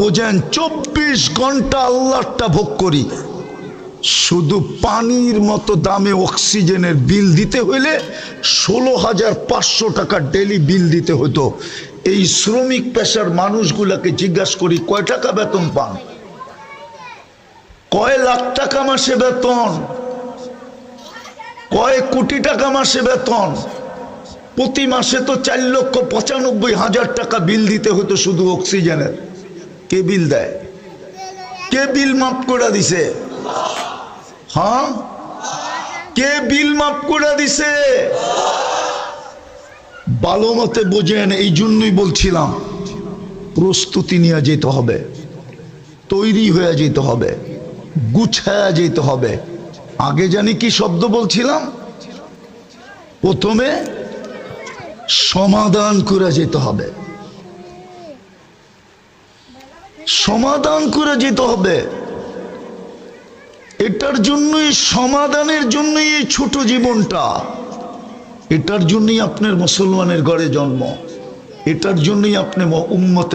বোঝেন 24 ঘন্টা আল্লাহটা ভোগ করি, শুধু পানির মতো দামে অক্সিজেনের বিল দিতে হইলে 16,500 টাকা ডেলি বিল দিতে হতো। এই শ্রমিক পেশার মানুষগুলাকে জিজ্ঞাসা করি কয় টাকা বেতন পান, কয় লাখ টাকা মাসে বেতন, কয় কোটি টাকা মাসে বেতন। প্রতি মাসে তো 4,95,000 টাকা বিল দিতে হতো শুধু অক্সিজেনের। কে বিল দেয়? কে বিল মাফ করে দিছে? হ্যাঁ, কে বিল মাফ করে দিছে? ভালো মতে বোঝেন। এই জন্যই বলছিলাম প্রস্তুতি নিয়ে যেতে হবে, তৈরি হয়ে যেতে হবে, গুছায়া যেতে হবে। আগে জানি কি শব্দ বলছিলাম? প্রথমে সমাধান করে যেতে হবে, সমাধান করে যেতে হবে। এটার জন্যই, সমাধানের জন্যই এই ছোট জীবনটা, এটার জন্যই আপনার মুসলমানের ঘরে জন্ম, এটার জন্যই আপনি উম্মতে